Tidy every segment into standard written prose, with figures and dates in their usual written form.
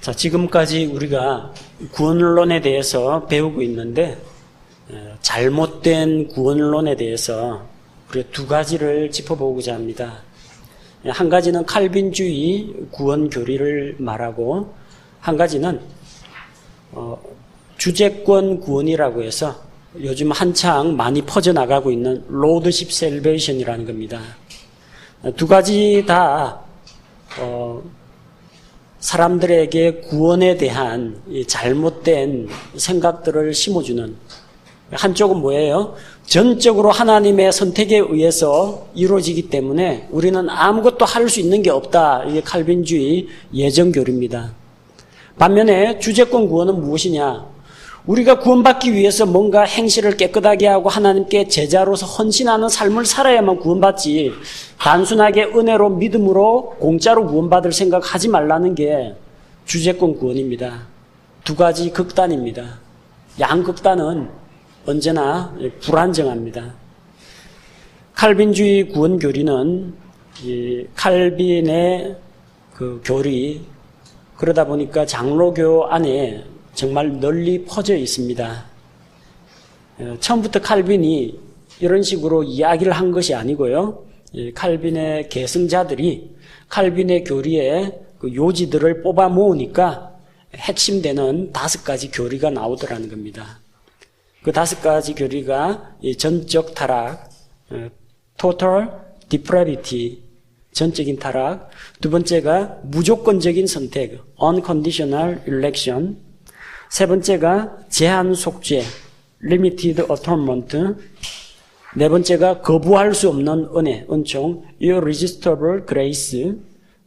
자, 지금까지 우리가 구원론에 대해서 배우고 있는데 잘못된 구원론에 대해서 우리가 두 가지를 짚어보고자 합니다. 한 가지는 칼빈주의 구원 교리를 말하고 한 가지는 주재권 구원이라고 해서 요즘 한창 많이 퍼져나가고 있는 로드십 셀베이션이라는 겁니다. 두 가지 다 사람들에게 구원에 대한 잘못된 생각들을 심어주는, 한쪽은 뭐예요? 전적으로 하나님의 선택에 의해서 이루어지기 때문에 우리는 아무것도 할 수 있는 게 없다. 이게 칼빈주의 예정교리입니다. 반면에 주재권 구원은 무엇이냐? 우리가 구원받기 위해서 뭔가 행실을 깨끗하게 하고 하나님께 제자로서 헌신하는 삶을 살아야만 구원받지, 단순하게 은혜로 믿음으로 공짜로 구원받을 생각하지 말라는 게 주재권 구원입니다. 두 가지 극단입니다. 양극단은 언제나 불안정합니다. 칼빈주의 구원 교리는 칼빈의 그 교리, 그러다 보니까 장로교 안에 정말 널리 퍼져 있습니다. 처음부터 칼빈이 이런 식으로 이야기를 한 것이 아니고요. 칼빈의 계승자들이 칼빈의 교리의 그 요지들을 뽑아 모으니까 핵심되는 5가지 교리가 나오더라는 겁니다. 그 5가지 교리가 전적 타락, total depravity, 전적인 타락. 두 번째가 무조건적인 선택, unconditional election. 세 번째가 제한 속죄, limited atonement. 네 번째가 거부할 수 없는 은혜, 은총, irresistible grace.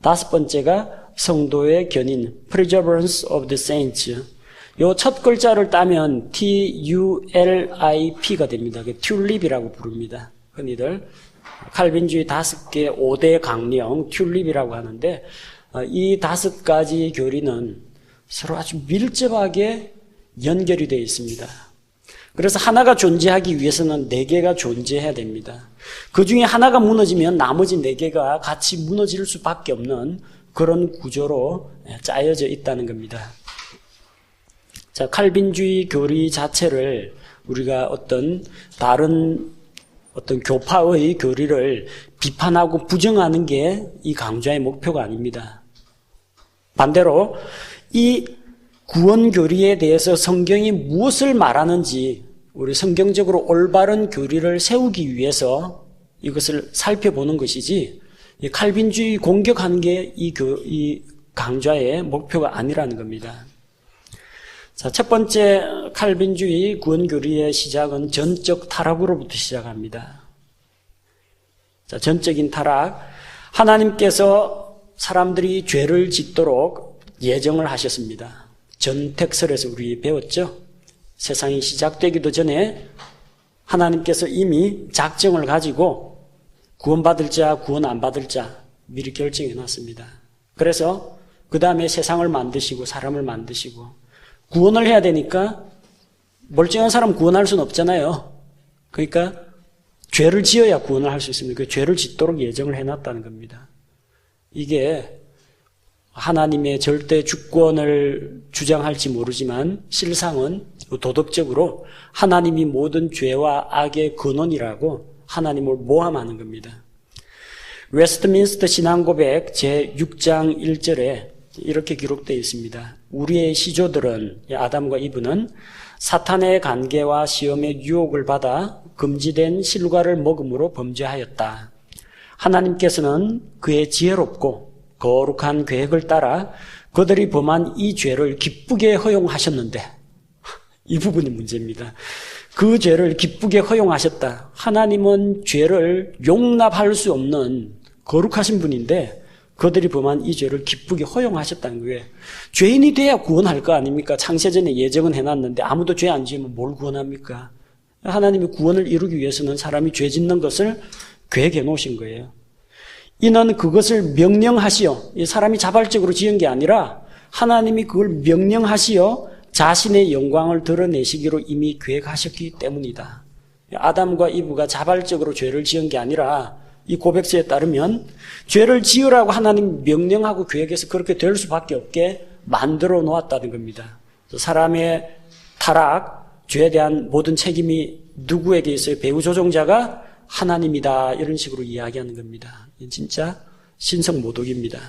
다섯 번째가 성도의 견인, perseverance of the saints. 요 첫 글자를 따면 TULIP가 됩니다. 튤립이라고 부릅니다. 흔히들 칼빈주의 5개 5대 강령 튤립이라고 하는데, 이 5가지 교리는 서로 아주 밀접하게 연결이 되어 있습니다. 그래서 하나가 존재하기 위해서는 4개가 존재해야 됩니다. 그 중에 하나가 무너지면 나머지 4개가 같이 무너질 수밖에 없는 그런 구조로 짜여져 있다는 겁니다. 자, 칼빈주의 교리 자체를 우리가 다른 교파의 교리를 비판하고 부정하는 게 이 강좌의 목표가 아닙니다. 반대로 이 구원 교리에 대해서 성경이 무엇을 말하는지 우리 성경적으로 올바른 교리를 세우기 위해서 이것을 살펴보는 것이지, 칼빈주의 공격하는 게 이 강좌의 목표가 아니라는 겁니다. 자, 첫 번째 칼빈주의 구원 교리의 시작은 전적 타락으로부터 시작합니다. 자, 전적인 타락. 하나님께서 사람들이 죄를 짓도록 예정을 하셨습니다. 전택설에서 우리 배웠죠? 세상이 시작되기도 전에 하나님께서 이미 작정을 가지고 구원받을 자, 구원 안 받을 자 미리 결정해 놨습니다. 그래서 그 다음에 세상을 만드시고 사람을 만드시고 구원을 해야 되니까 멀쩡한 사람 구원할 수는 없잖아요. 그러니까 죄를 지어야 구원을 할 수 있습니다. 그 죄를 짓도록 예정을 해놨다는 겁니다. 이게 하나님의 절대 주권을 주장할지 모르지만 실상은 도덕적으로 하나님이 모든 죄와 악의 근원이라고 하나님을 모함하는 겁니다. 웨스트민스터 신앙고백 제6장 1절에 이렇게 기록되어 있습니다. 우리의 시조들은, 아담과 이브는 사탄의 관계와 시험의 유혹을 받아 금지된 실과를 먹음으로 범죄하였다. 하나님께서는 그의 지혜롭고 거룩한 계획을 따라 그들이 범한 이 죄를 기쁘게 허용하셨는데, 이 부분이 문제입니다. 그 죄를 기쁘게 허용하셨다. 하나님은 죄를 용납할 수 없는 거룩하신 분인데 그들이 범한 이 죄를 기쁘게 허용하셨다는 거예요. 죄인이 돼야 구원할 거 아닙니까? 창세전에 예정은 해놨는데 아무도 죄 안 지으면 뭘 구원합니까? 하나님이 구원을 이루기 위해서는 사람이 죄 짓는 것을 계획해 놓으신 거예요. 이는 그것을 명령하시어, 이 사람이 자발적으로 지은 게 아니라 하나님이 그걸 명령하시어 자신의 영광을 드러내시기로 이미 계획하셨기 때문이다. 아담과 이브가 자발적으로 죄를 지은 게 아니라 이 고백서에 따르면 죄를 지으라고 하나님 명령하고 계획해서 그렇게 될 수밖에 없게 만들어 놓았다는 겁니다. 사람의 타락, 죄에 대한 모든 책임이 누구에게 있어요? 배후 조종자가 하나님이다. 이런 식으로 이야기하는 겁니다. 진짜 신성모독입니다.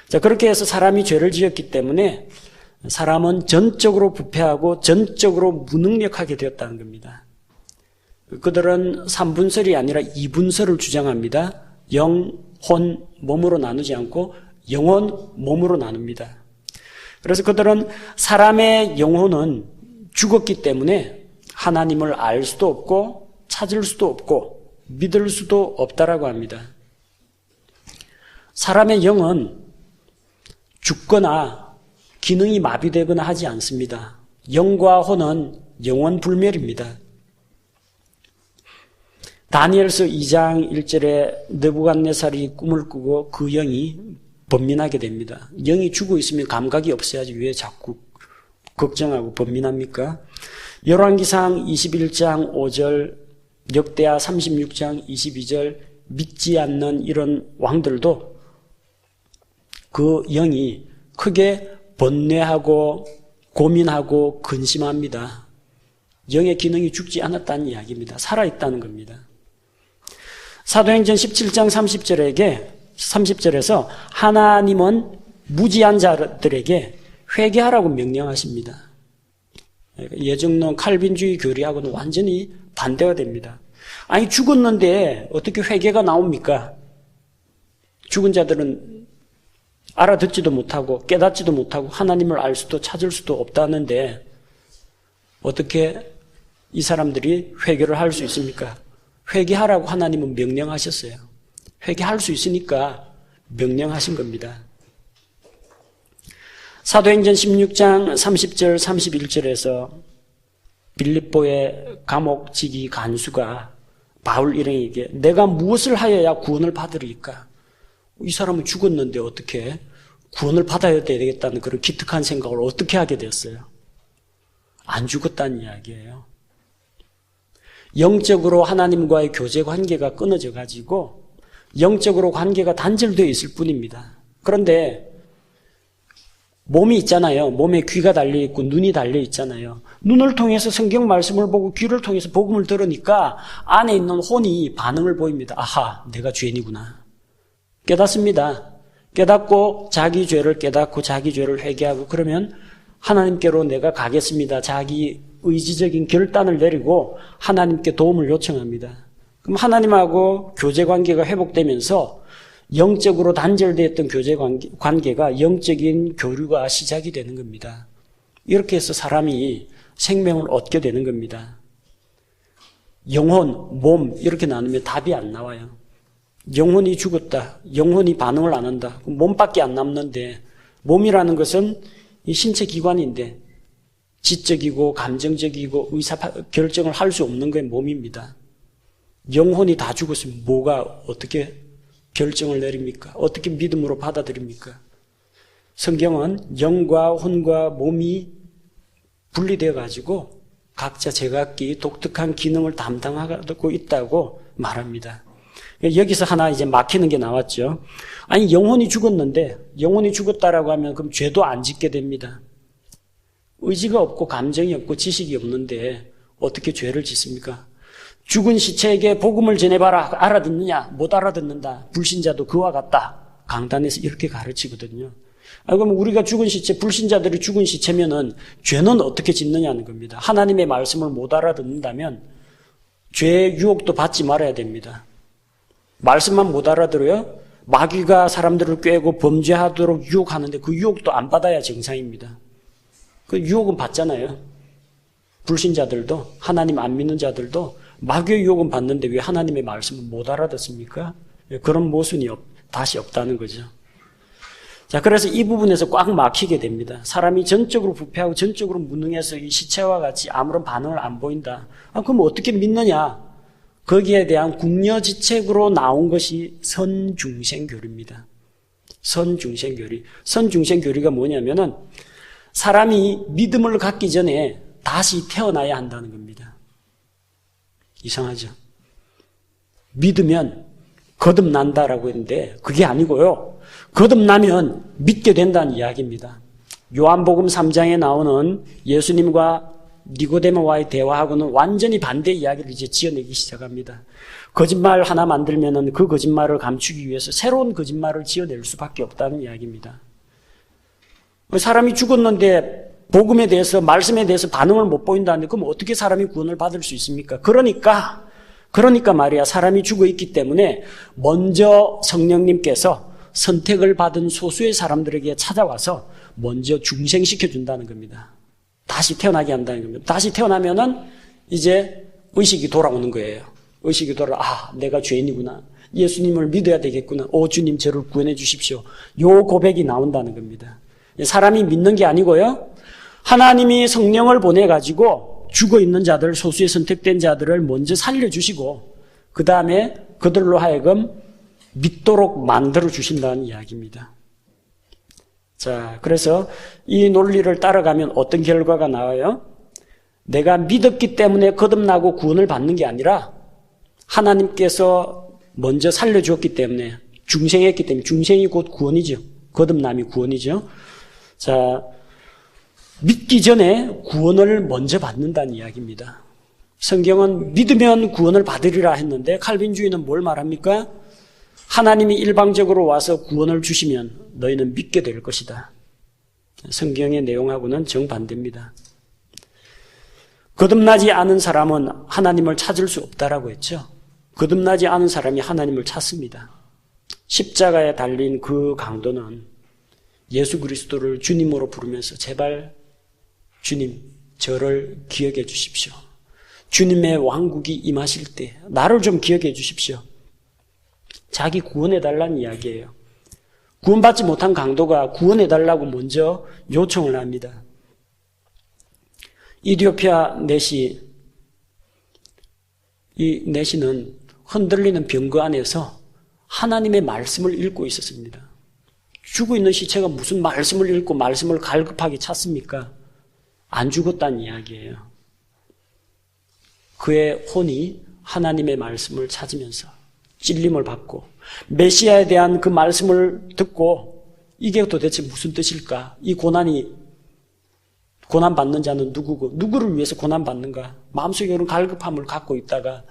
자, 그렇게 해서 사람이 죄를 지었기 때문에 사람은 전적으로 부패하고 전적으로 무능력하게 되었다는 겁니다. 그들은 3분설이 아니라 2분설을 주장합니다. 영, 혼, 몸으로 나누지 않고 영혼, 몸으로 나눕니다. 그래서 그들은 사람의 영혼은 죽었기 때문에 하나님을 알 수도 없고 찾을 수도 없고 믿을 수도 없다라고 합니다. 사람의 영은 죽거나 기능이 마비되거나 하지 않습니다. 영과 혼은 영원 불멸입니다. 다니엘서 2장 1절에 느부갓네살이 꿈을 꾸고 그 영이 번민하게 됩니다. 영이 죽어 있으면 감각이 없어야지 왜 자꾸 걱정하고 번민합니까? 열왕기상 21장 5절, 역대하 36장 22절 믿지 않는 이런 왕들도 그 영이 크게 번뇌하고 고민하고 근심합니다. 영의 기능이 죽지 않았다는 이야기입니다. 살아있다는 겁니다. 사도행전 17장 30절에서 하나님은 무지한 자들에게 회개하라고 명령하십니다. 예정론 칼빈주의 교리하고는 완전히 반대가 됩니다. 아니 죽었는데 어떻게 회개가 나옵니까? 죽은 자들은 알아듣지도 못하고 깨닫지도 못하고 하나님을 알 수도 찾을 수도 없다는데 어떻게 이 사람들이 회개를 할 수 있습니까? 회개하라고 하나님은 명령하셨어요. 회개할 수 있으니까 명령하신 겁니다. 사도행전 16장 30절 31절에서 빌립보의 감옥지기 간수가 바울 일행에게 내가 무엇을 하여야 구원을 받으리까? 이 사람은 죽었는데 어떻게 구원을 받아야 되겠다는 그런 기특한 생각을 어떻게 하게 됐어요? 안 죽었다는 이야기예요. 영적으로 하나님과의 교제 관계가 끊어져 가지고 영적으로 관계가 단절되어 있을 뿐입니다. 그런데 몸이 있잖아요. 몸에 귀가 달려있고 눈이 달려있잖아요. 눈을 통해서 성경 말씀을 보고 귀를 통해서 복음을 들으니까 안에 있는 혼이 반응을 보입니다. 아하, 내가 죄인이구나. 깨닫습니다. 깨닫고 자기 죄를 깨닫고 자기 죄를 회개하고 그러면 하나님께로 내가 가겠습니다. 자기 의지적인 결단을 내리고 하나님께 도움을 요청합니다. 그럼 하나님하고 교제 관계가 회복되면서 영적으로 단절되었던 교제 관계가 영적인 교류가 시작이 되는 겁니다. 이렇게 해서 사람이 생명을 얻게 되는 겁니다. 영혼, 몸 이렇게 나누면 답이 안 나와요. 영혼이 죽었다. 영혼이 반응을 안 한다. 그럼 몸밖에 안 남는데 몸이라는 것은 이 신체 기관인데 지적이고 감정적이고 의사 결정을 할 수 없는 게 몸입니다. 영혼이 다 죽었으면 뭐가 어떻게 결정을 내립니까? 어떻게 믿음으로 받아들입니까? 성경은 영과 혼과 몸이 분리되어 가지고 각자 제각기 독특한 기능을 담당하고 있다고 말합니다. 여기서 하나 이제 막히는 게 나왔죠. 아니 영혼이 죽었는데 영혼이 죽었다라고 하면 그럼 죄도 안 짓게 됩니다. 의지가 없고 감정이 없고 지식이 없는데 어떻게 죄를 짓습니까? 죽은 시체에게 복음을 전해봐라. 알아듣느냐? 못 알아듣는다. 불신자도 그와 같다. 강단에서 이렇게 가르치거든요. 그럼 우리가 죽은 시체, 불신자들이 죽은 시체면은 죄는 어떻게 짓느냐는 겁니다. 하나님의 말씀을 못 알아듣는다면 죄의 유혹도 받지 말아야 됩니다. 말씀만 못 알아들어요? 마귀가 사람들을 꿰고 범죄하도록 유혹하는데 그 유혹도 안 받아야 정상입니다. 그 유혹은 받잖아요. 불신자들도 하나님 안 믿는 자들도 마귀의 유혹은 받는데 왜 하나님의 말씀을 못 알아듣습니까? 그런 모순이 다시 없다는 거죠. 자, 그래서 이 부분에서 꽉 막히게 됩니다. 사람이 전적으로 부패하고 전적으로 무능해서 이 시체와 같이 아무런 반응을 안 보인다. 그럼 어떻게 믿느냐? 거기에 대한 궁여지책으로 나온 것이 선중생교리입니다. 선중생교리. 선중생교리가 뭐냐면은 사람이 믿음을 갖기 전에 다시 태어나야 한다는 겁니다. 이상하죠? 믿으면 거듭난다라고 했는데 그게 아니고요. 거듭나면 믿게 된다는 이야기입니다. 요한복음 3장에 나오는 예수님과 니고데모와의 대화하고는 완전히 반대 이야기를 이제 지어내기 시작합니다. 거짓말 하나 만들면은 그 거짓말을 감추기 위해서 새로운 거짓말을 지어낼 수밖에 없다는 이야기입니다. 사람이 죽었는데 복음에 대해서, 말씀에 대해서 반응을 못 보인다는데 그럼 어떻게 사람이 구원을 받을 수 있습니까? 그러니까 말이야, 사람이 죽어 있기 때문에 먼저 성령님께서 선택을 받은 소수의 사람들에게 찾아와서 먼저 중생시켜 준다는 겁니다. 다시 태어나게 한다는 겁니다. 다시 태어나면은 이제 의식이 돌아오는 거예요. 의식이 내가 죄인이구나. 예수님을 믿어야 되겠구나. 오, 주님, 저를 구원해 주십시오. 요 고백이 나온다는 겁니다. 사람이 믿는 게 아니고요. 하나님이 성령을 보내가지고 죽어있는 자들, 소수의 선택된 자들을 먼저 살려주시고 그 다음에 그들로 하여금 믿도록 만들어주신다는 이야기입니다. 자, 그래서 이 논리를 따라가면 어떤 결과가 나와요? 내가 믿었기 때문에 거듭나고 구원을 받는 게 아니라 하나님께서 먼저 살려주었기 때문에, 중생했기 때문에, 중생이 곧 구원이죠. 거듭남이 구원이죠. 자, 믿기 전에 구원을 먼저 받는다는 이야기입니다. 성경은 믿으면 구원을 받으리라 했는데 칼빈주의는 뭘 말합니까? 하나님이 일방적으로 와서 구원을 주시면 너희는 믿게 될 것이다. 성경의 내용하고는 정반대입니다. 거듭나지 않은 사람은 하나님을 찾을 수 없다라고 했죠. 거듭나지 않은 사람이 하나님을 찾습니다. 십자가에 달린 그 강도는 예수 그리스도를 주님으로 부르면서 제발 주님, 저를 기억해 주십시오. 주님의 왕국이 임하실 때 나를 좀 기억해 주십시오. 자기 구원해달라는 이야기예요. 구원받지 못한 강도가 구원해달라고 먼저 요청을 합니다. 이디오피아 내시, 이 내시는 흔들리는 병거 안에서 하나님의 말씀을 읽고 있었습니다. 죽어 있는 시체가 무슨 말씀을 읽고 말씀을 갈급하게 찾습니까? 안 죽었다는 이야기예요. 그의 혼이 하나님의 말씀을 찾으면서 찔림을 받고 메시아에 대한 그 말씀을 듣고 이게 도대체 무슨 뜻일까? 이 고난받는 자는 누구고 누구를 위해서 고난받는가? 마음속에 그런 갈급함을 갖고 있다가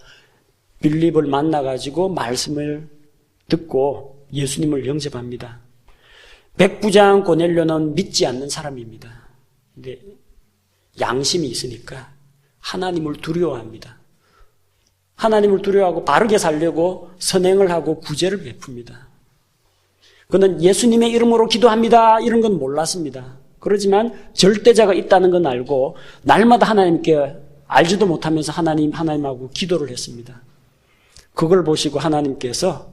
빌립을 만나가지고 말씀을 듣고 예수님을 영접합니다. 백부장 고넬료는 믿지 않는 사람입니다. 근데 양심이 있으니까 하나님을 두려워합니다. 하나님을 두려워하고 바르게 살려고 선행을 하고 구제를 베풉니다. 그는 예수님의 이름으로 기도합니다. 이런 건 몰랐습니다. 그렇지만 절대자가 있다는 건 알고 날마다 하나님께 알지도 못하면서 하나님하고 기도를 했습니다. 그걸 보시고 하나님께서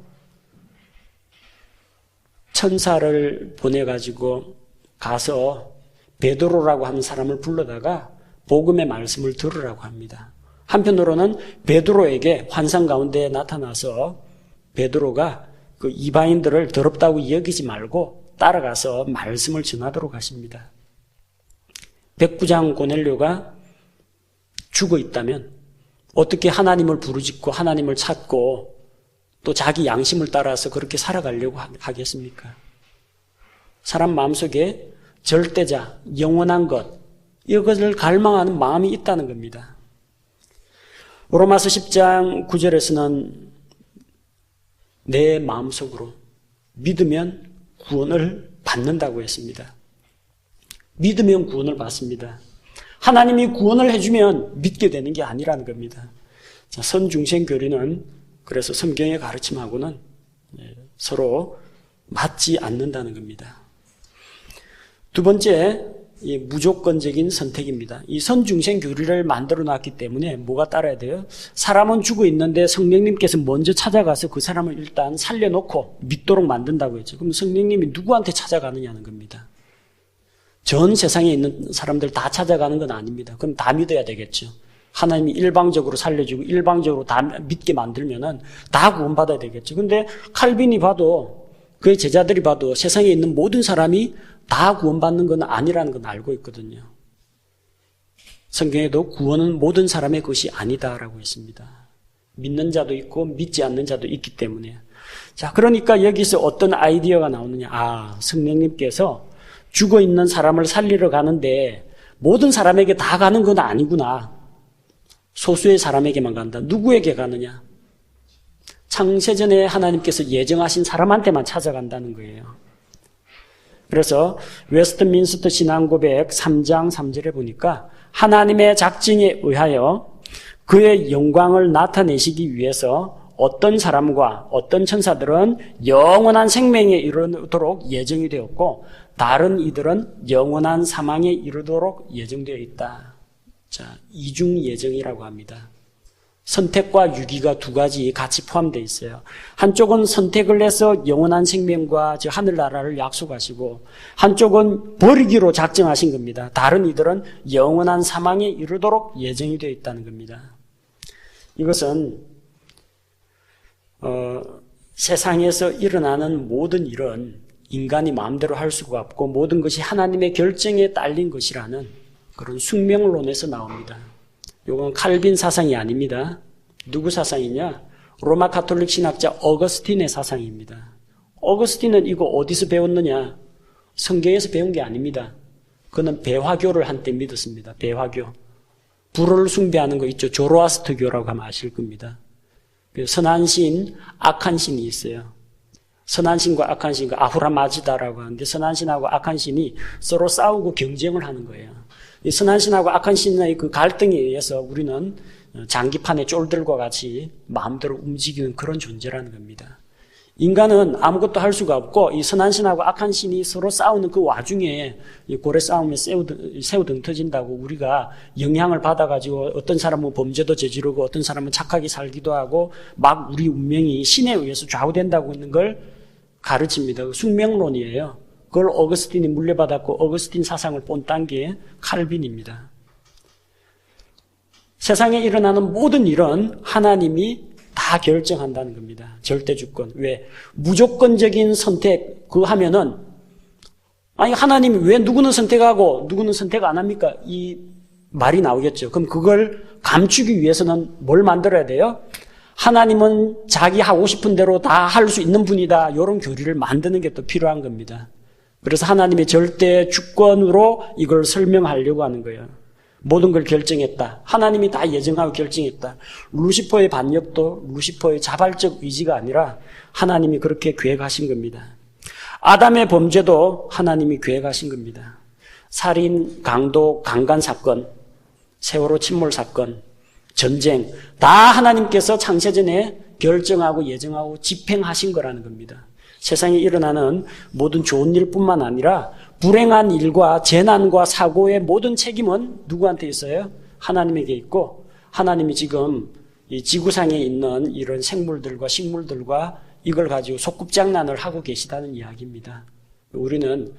천사를 보내가지고 가서 베드로라고 하는 사람을 불러다가 복음의 말씀을 들으라고 합니다. 한편으로는 베드로에게 환상 가운데 나타나서 베드로가 그 이방인들을 더럽다고 여기지 말고 따라가서 말씀을 전하도록 하십니다. 백부장 고넬료가 죽어 있다면 어떻게 하나님을 부르짖고 하나님을 찾고 또 자기 양심을 따라서 그렇게 살아가려고 하겠습니까? 사람 마음속에 절대자, 영원한 것, 이것을 갈망하는 마음이 있다는 겁니다. 로마서 10장 9절에서는 내 마음속으로 믿으면 구원을 받는다고 했습니다. 믿으면 구원을 받습니다. 하나님이 구원을 해주면 믿게 되는 게 아니라는 겁니다. 자, 선중생교리는 그래서 성경의 가르침하고는 서로 맞지 않는다는 겁니다. 두 번째, 이 무조건적인 선택입니다. 이 선중생교리를 만들어 놨기 때문에 뭐가 따라야 돼요? 사람은 죽어 있는데 성령님께서 먼저 찾아가서 그 사람을 일단 살려놓고 믿도록 만든다고 했죠. 그럼 성령님이 누구한테 찾아가느냐는 겁니다. 전 세상에 있는 사람들 다 찾아가는 건 아닙니다. 그럼 다 믿어야 되겠죠. 하나님이 일방적으로 살려주고 일방적으로 다 믿게 만들면은 다 구원받아야 되겠죠. 근데 칼빈이 봐도 그의 제자들이 봐도 세상에 있는 모든 사람이 다 구원받는 건 아니라는 건 알고 있거든요. 성경에도 구원은 모든 사람의 것이 아니다라고 했습니다. 믿는 자도 있고 믿지 않는 자도 있기 때문에. 자, 그러니까 여기서 어떤 아이디어가 나오느냐. 성령님께서 죽어 있는 사람을 살리러 가는데 모든 사람에게 다 가는 건 아니구나. 소수의 사람에게만 간다. 누구에게 가느냐? 창세전에 하나님께서 예정하신 사람한테만 찾아간다는 거예요. 그래서 웨스트민스터 신앙고백 3장 3절에 보니까 하나님의 작정에 의하여 그의 영광을 나타내시기 위해서 어떤 사람과 어떤 천사들은 영원한 생명에 이르도록 예정이 되었고 다른 이들은 영원한 사망에 이르도록 예정되어 있다. 자, 이중 예정이라고 합니다. 선택과 유기가 두 가지 같이 포함되어 있어요. 한쪽은 선택을 해서 영원한 생명과 저 하늘나라를 약속하시고 한쪽은 버리기로 작정하신 겁니다. 다른 이들은 영원한 사망에 이르도록 예정이 되어 있다는 겁니다. 이것은 세상에서 일어나는 모든 일은 인간이 마음대로 할 수가 없고 모든 것이 하나님의 결정에 딸린 것이라는 그런 숙명론에서 나옵니다. 이건 칼빈 사상이 아닙니다. 누구 사상이냐? 로마 가톨릭 신학자 어거스틴의 사상입니다. 어거스틴은 이거 어디서 배웠느냐? 성경에서 배운 게 아닙니다. 그는 배화교를 한때 믿었습니다. 배화교. 불을 숭배하는 거 있죠. 조로아스터교라고 하면 아실 겁니다. 선한 신, 악한 신이 있어요. 선한 신과 악한 신과 아후라 마즈다라고 하는데 선한 신하고 악한 신이 서로 싸우고 경쟁을 하는 거예요. 이 선한 신하고 악한 신의 그 갈등에 의해서 우리는 장기판의 쫄들과 같이 마음대로 움직이는 그런 존재라는 겁니다. 인간은 아무것도 할 수가 없고 이 선한 신하고 악한 신이 서로 싸우는 그 와중에 고래 싸움에 새우 등 터진다고 우리가 영향을 받아가지고 어떤 사람은 범죄도 저지르고 어떤 사람은 착하게 살기도 하고 막 우리 운명이 신에 의해서 좌우된다고 있는 걸 가르칩니다. 숙명론이에요. 그걸 어거스틴이 물려받았고 어거스틴 사상을 본딴 게 칼빈입니다. 세상에 일어나는 모든 일은 하나님이 다 결정한다는 겁니다. 절대주권. 왜? 무조건적인 선택, 그거 하면은, 아니, 하나님이 왜 누구는 선택하고 누구는 선택 안 합니까? 이 말이 나오겠죠. 그럼 그걸 감추기 위해서는 뭘 만들어야 돼요? 하나님은 자기 하고 싶은 대로 다 할 수 있는 분이다. 이런 교리를 만드는 게 또 필요한 겁니다. 그래서 하나님의 절대 주권으로 이걸 설명하려고 하는 거예요. 모든 걸 결정했다. 하나님이 다 예정하고 결정했다. 루시퍼의 반역도 루시퍼의 자발적 의지가 아니라 하나님이 그렇게 계획하신 겁니다. 아담의 범죄도 하나님이 계획하신 겁니다. 살인, 강도, 강간 사건, 세월호 침몰 사건, 전쟁 다 하나님께서 창세전에 결정하고 예정하고 집행하신 거라는 겁니다. 세상에 일어나는 모든 좋은 일뿐만 아니라 불행한 일과 재난과 사고의 모든 책임은 누구한테 있어요? 하나님에게 있고 하나님이 지금 이 지구상에 있는 이런 생물들과 식물들과 이걸 가지고 소꿉장난을 하고 계시다는 이야기입니다. 우리는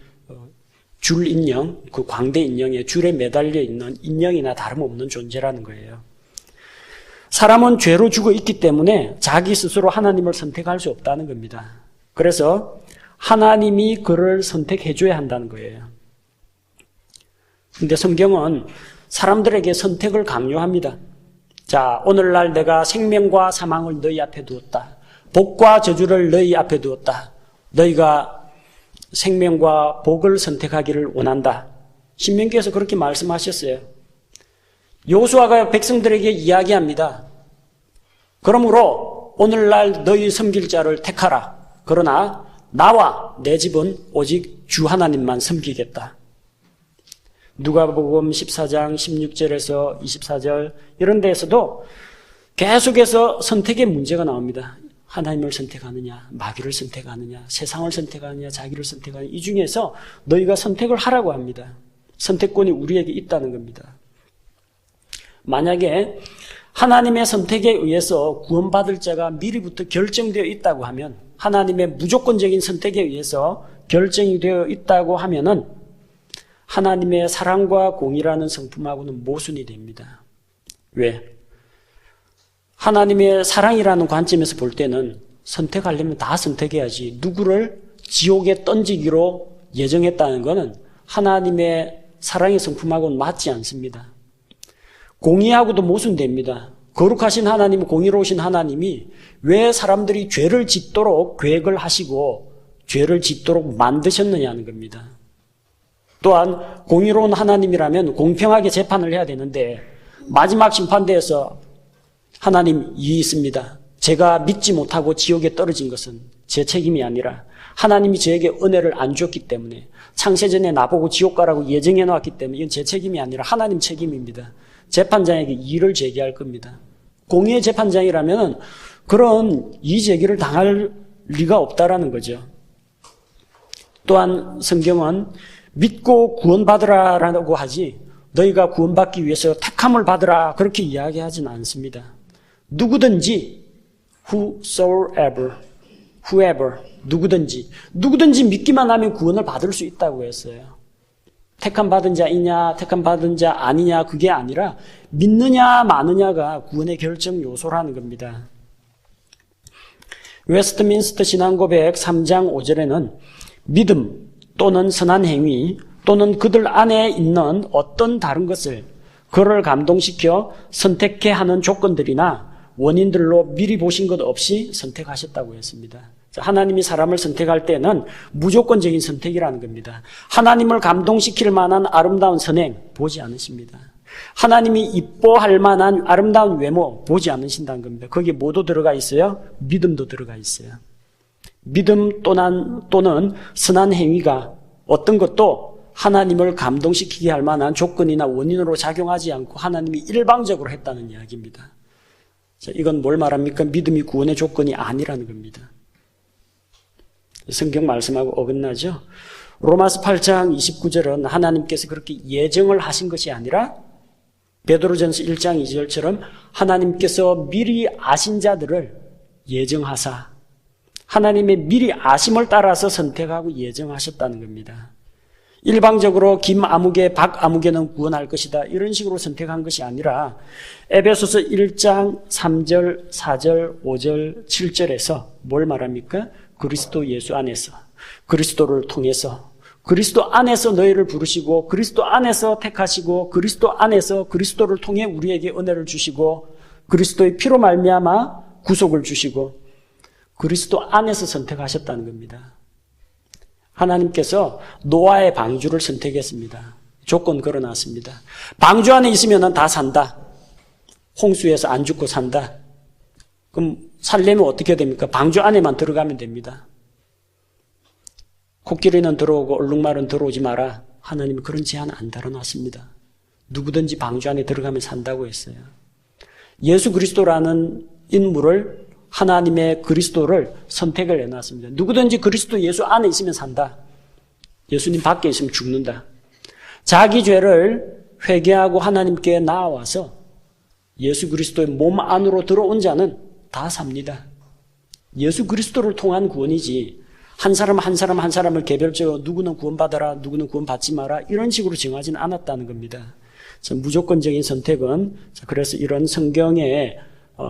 줄 인형, 그 광대 인형에 줄에 매달려 있는 인형이나 다름없는 존재라는 거예요. 사람은 죄로 죽어 있기 때문에 자기 스스로 하나님을 선택할 수 없다는 겁니다. 그래서 하나님이 그를 선택해 줘야 한다는 거예요. 근데 성경은 사람들에게 선택을 강요합니다. 자, 오늘날 내가 생명과 사망을 너희 앞에 두었다. 복과 저주를 너희 앞에 두었다. 너희가 생명과 복을 선택하기를 원한다. 신명기에서 그렇게 말씀하셨어요. 여호수아가 백성들에게 이야기합니다. 그러므로 오늘날 너희 섬길 자를 택하라. 그러나 나와 내 집은 오직 주 하나님만 섬기겠다. 누가복음 14장 16절에서 24절 이런 데에서도 계속해서 선택의 문제가 나옵니다. 하나님을 선택하느냐, 마귀를 선택하느냐, 세상을 선택하느냐, 자기를 선택하느냐 이 중에서 너희가 선택을 하라고 합니다. 선택권이 우리에게 있다는 겁니다. 만약에 하나님의 선택에 의해서 구원받을 자가 미리부터 결정되어 있다고 하면 하나님의 무조건적인 선택에 의해서 결정이 되어 있다고 하면은 하나님의 사랑과 공의라는 성품하고는 모순이 됩니다. 왜? 하나님의 사랑이라는 관점에서 볼 때는 선택하려면 다 선택해야지 누구를 지옥에 던지기로 예정했다는 것은 하나님의 사랑의 성품하고는 맞지 않습니다. 공의하고도 모순됩니다. 거룩하신 하나님, 공의로우신 하나님이 왜 사람들이 죄를 짓도록 계획을 하시고 죄를 짓도록 만드셨느냐는 겁니다. 또한 공의로운 하나님이라면 공평하게 재판을 해야 되는데 마지막 심판대에서 하나님 이의 있습니다. 제가 믿지 못하고 지옥에 떨어진 것은 제 책임이 아니라 하나님이 저에게 은혜를 안 주었기 때문에 창세전에 나보고 지옥 가라고 예정해 놓았기 때문에 이건 제 책임이 아니라 하나님 책임입니다. 재판장에게 이의를 제기할 겁니다. 공의의 재판장이라면 그런 이의 제기를 당할 리가 없다라는 거죠. 또한 성경은 믿고 구원받으라라고 하지 너희가 구원받기 위해서 택함을 받으라 그렇게 이야기하지는 않습니다. 누구든지 whoever 누구든지 믿기만 하면 구원을 받을 수 있다고 했어요. 택함 받은 자이냐 택함 받은 자 아니냐 그게 아니라 믿느냐 마느냐가 구원의 결정 요소라는 겁니다. 웨스트민스터 신앙고백 3장 5절에는 믿음 또는 선한 행위 또는 그들 안에 있는 어떤 다른 것을 그를 감동시켜 선택해 하는 조건들이나 원인들로 미리 보신 것 없이 선택하셨다고 했습니다. 하나님이 사람을 선택할 때는 무조건적인 선택이라는 겁니다. 하나님을 감동시킬 만한 아름다운 선행 보지 않으십니다. 하나님이 이뻐할 만한 아름다운 외모 보지 않으신다는 겁니다. 거기에 뭐도 들어가 있어요? 믿음도 들어가 있어요. 믿음 또는 선한 행위가 어떤 것도 하나님을 감동시키게 할 만한 조건이나 원인으로 작용하지 않고 하나님이 일방적으로 했다는 이야기입니다. 자, 이건 뭘 말합니까? 믿음이 구원의 조건이 아니라는 겁니다. 성경 말씀하고 어긋나죠? 로마서 8장 29절은 하나님께서 그렇게 예정을 하신 것이 아니라 베드로전서 1장 2절처럼 하나님께서 미리 아신 자들을 예정하사 하나님의 미리 아심을 따라서 선택하고 예정하셨다는 겁니다. 일방적으로 김아무개, 박아무개는 구원할 것이다 이런 식으로 선택한 것이 아니라 에베소서 1장 3절, 4절, 5절, 7절에서 뭘 말합니까? 그리스도 예수 안에서 그리스도를 통해서 그리스도 안에서 너희를 부르시고 그리스도 안에서 택하시고 그리스도 안에서 그리스도를 통해 우리에게 은혜를 주시고 그리스도의 피로 말미암아 구속을 주시고 그리스도 안에서 선택하셨다는 겁니다. 하나님께서 노아의 방주를 선택했습니다. 조건 걸어놨습니다. 방주 안에 있으면 다 산다. 홍수에서 안 죽고 산다. 그럼 살려면 어떻게 됩니까? 방주 안에만 들어가면 됩니다. 코끼리는 들어오고 얼룩말은 들어오지 마라. 하나님은 그런 제한 안 달아놨습니다. 누구든지 방주 안에 들어가면 산다고 했어요. 예수 그리스도라는 인물을 하나님의 그리스도를 선택을 해놨습니다. 누구든지 그리스도 예수 안에 있으면 산다. 예수님 밖에 있으면 죽는다. 자기 죄를 회개하고 하나님께 나아와서 예수 그리스도의 몸 안으로 들어온 자는 다 삽니다. 예수 그리스도를 통한 구원이지 한 사람을 개별적으로 누구는 구원받아라 누구는 구원받지 마라 이런 식으로 정하지는 않았다는 겁니다. 무조건적인 선택은 그래서 이런 성경의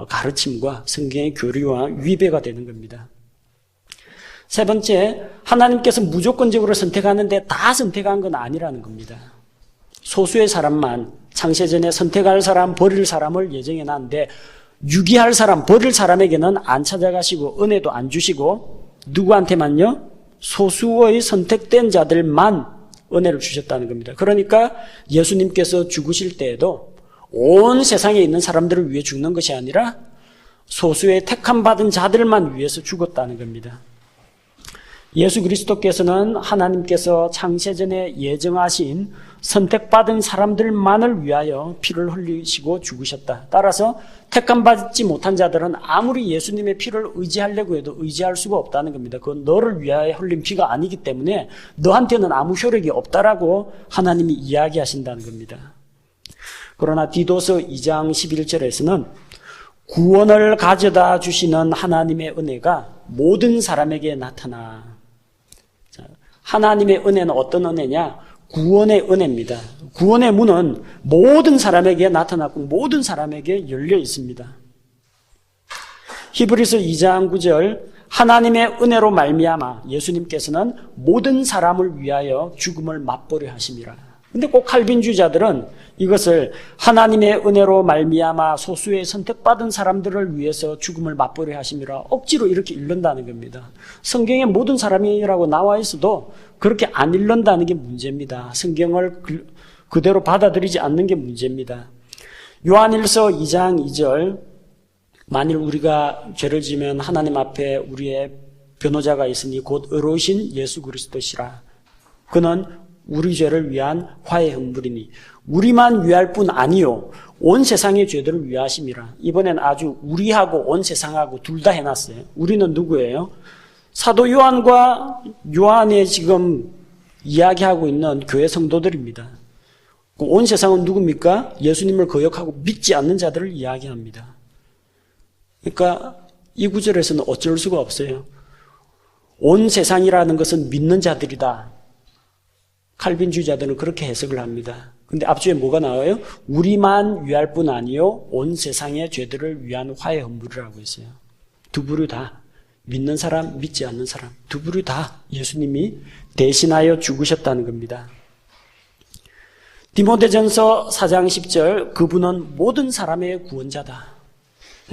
가르침과 성경의 교리와 위배가 되는 겁니다. 세 번째, 하나님께서 무조건적으로 선택하는데 다 선택한 건 아니라는 겁니다. 소수의 사람만 창세전에 선택할 사람, 버릴 사람을 예정해 놨는데 유기할 사람, 버릴 사람에게는 안 찾아가시고 은혜도 안 주시고 누구한테만요? 소수의 선택된 자들만 은혜를 주셨다는 겁니다. 그러니까 예수님께서 죽으실 때에도 온 세상에 있는 사람들을 위해 죽는 것이 아니라 소수의 택함받은 자들만 위해서 죽었다는 겁니다. 예수 그리스도께서는 하나님께서 창세전에 예정하신 선택받은 사람들만을 위하여 피를 흘리시고 죽으셨다. 따라서 택함받지 못한 자들은 아무리 예수님의 피를 의지하려고 해도 의지할 수가 없다는 겁니다. 그건 너를 위하여 흘린 피가 아니기 때문에 너한테는 아무 효력이 없다라고 하나님이 이야기하신다는 겁니다. 그러나 디도서 2장 11절에서는 구원을 가져다 주시는 하나님의 은혜가 모든 사람에게 나타나. 하나님의 은혜는 어떤 은혜냐? 구원의 은혜입니다. 구원의 문은 모든 사람에게 나타났고 모든 사람에게 열려 있습니다. 히브리서 2장 9절 하나님의 은혜로 말미암아 예수님께서는 모든 사람을 위하여 죽음을 맛보려 하심이라. 근데 꼭 칼빈주의자들은 이것을 하나님의 은혜로 말미암아 소수의 선택받은 사람들을 위해서 죽음을 맛보려 하심이라 억지로 이렇게 읽는다는 겁니다. 성경에 모든 사람이라고 나와 있어도 그렇게 안 읽는다는 게 문제입니다. 성경을 그대로 받아들이지 않는 게 문제입니다. 요한일서 2장 2절, 만일 우리가 죄를 지면 하나님 앞에 우리의 변호자가 있으니 곧 의로우신 예수 그리스도시라. 그는 우리 죄를 위한 화해 헌물이니 우리만 위할 뿐 아니요 온 세상의 죄들을 위하심이라. 이번엔 아주 우리하고 온 세상하고 둘 다 해놨어요. 우리는 누구예요? 사도 요한과 요한의 지금 이야기하고 있는 교회 성도들입니다. 온 세상은 누굽니까? 예수님을 거역하고 믿지 않는 자들을 이야기합니다. 그러니까 이 구절에서는 어쩔 수가 없어요. 온 세상이라는 것은 믿는 자들이다. 칼빈주의자들은 그렇게 해석을 합니다. 근데 앞주에 뭐가 나와요? 우리만 위할 뿐 아니요 온 세상의 죄들을 위한 화해 헌물이라고 했어요. 두 부류 다, 믿는 사람, 믿지 않는 사람, 두 부류 다 예수님이 대신하여 죽으셨다는 겁니다. 디모데전서 4장 10절, 그분은 모든 사람의 구원자다.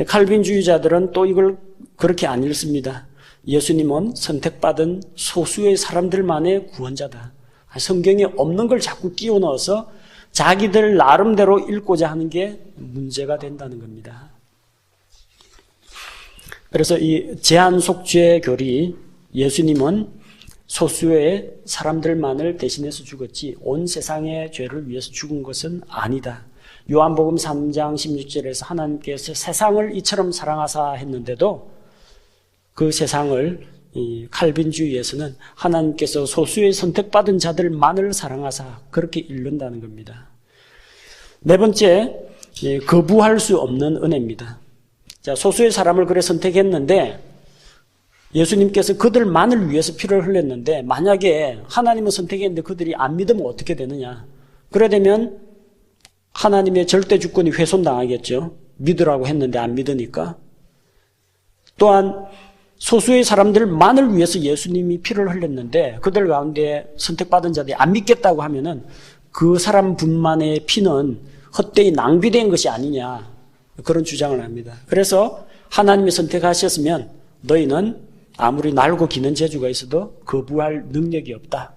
칼빈주의자들은 또 이걸 그렇게 안 읽습니다. 예수님은 선택받은 소수의 사람들만의 구원자다. 성경에 없는 걸 자꾸 끼워 넣어서 자기들 나름대로 읽고자 하는 게 문제가 된다는 겁니다. 그래서 이 제한속죄 교리, 예수님은 소수의 사람들만을 대신해서 죽었지 온 세상의 죄를 위해서 죽은 것은 아니다. 요한복음 3장 16절에서 하나님께서 세상을 이처럼 사랑하사 했는데도 그 세상을 이 칼빈주의에서는 하나님께서 소수의 선택받은 자들만을 사랑하사 그렇게 읽는다는 겁니다. 네 번째, 거부할 수 없는 은혜입니다. 자, 소수의 사람을 그래 선택했는데 예수님께서 그들만을 위해서 피를 흘렸는데 만약에 하나님을 선택했는데 그들이 안 믿으면 어떻게 되느냐? 그래 되면 하나님의 절대 주권이 훼손당하겠죠. 믿으라고 했는데 안 믿으니까. 또한 소수의 사람들만을 위해서 예수님이 피를 흘렸는데 그들 가운데 선택받은 자들이 안 믿겠다고 하면은 그 사람분만의 피는 헛되이 낭비된 것이 아니냐, 그런 주장을 합니다. 그래서 하나님이 선택하셨으면 너희는 아무리 날고 기는 재주가 있어도 거부할 능력이 없다.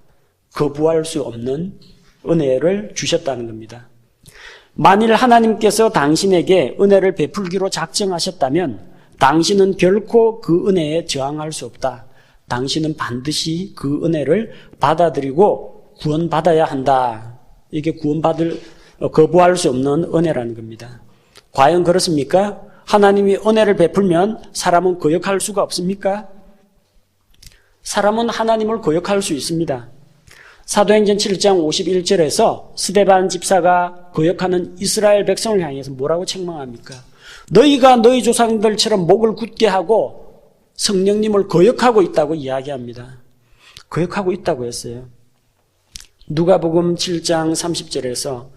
거부할 수 없는 은혜를 주셨다는 겁니다. 만일 하나님께서 당신에게 은혜를 베풀기로 작정하셨다면 당신은 결코 그 은혜에 저항할 수 없다. 당신은 반드시 그 은혜를 받아들이고 구원받아야 한다. 이게 거부할 수 없는 은혜라는 겁니다. 과연 그렇습니까? 하나님이 은혜를 베풀면 사람은 거역할 수가 없습니까? 사람은 하나님을 거역할 수 있습니다. 사도행전 7장 51절에서 스데반 집사가 거역하는 이스라엘 백성을 향해서 뭐라고 책망합니까? 너희가 너희 조상들처럼 목을 굳게 하고 성령님을 거역하고 있다고 이야기합니다. 거역하고 있다고 했어요. 누가복음 7장 30절에서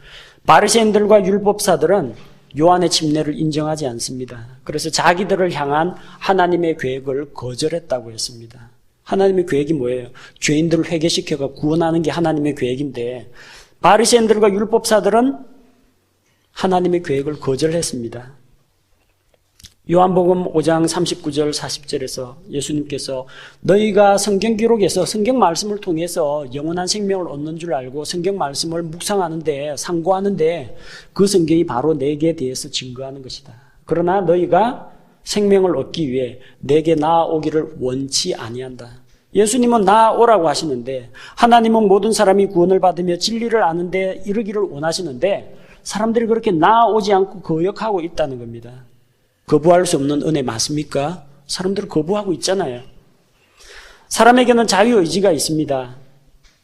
바리새인들과 율법사들은 요한의 침례를 인정하지 않습니다. 그래서 자기들을 향한 하나님의 계획을 거절했다고 했습니다. 하나님의 계획이 뭐예요? 죄인들을 회개시켜서 구원하는 게 하나님의 계획인데 바리새인들과 율법사들은 하나님의 계획을 거절했습니다. 요한복음 5장 39절 40절에서 예수님께서 너희가 성경 기록에서 성경 말씀을 통해서 영원한 생명을 얻는 줄 알고 성경 말씀을 묵상하는데 상고하는데 그 성경이 바로 내게 대해서 증거하는 것이다. 그러나 너희가 생명을 얻기 위해 내게 나아오기를 원치 아니한다. 예수님은 나아오라고 하시는데 하나님은 모든 사람이 구원을 받으며 진리를 아는데 이르기를 원하시는데 사람들이 그렇게 나아오지 않고 거역하고 있다는 겁니다. 거부할 수 없는 은혜 맞습니까? 사람들은 거부하고 있잖아요. 사람에게는 자유의지가 있습니다.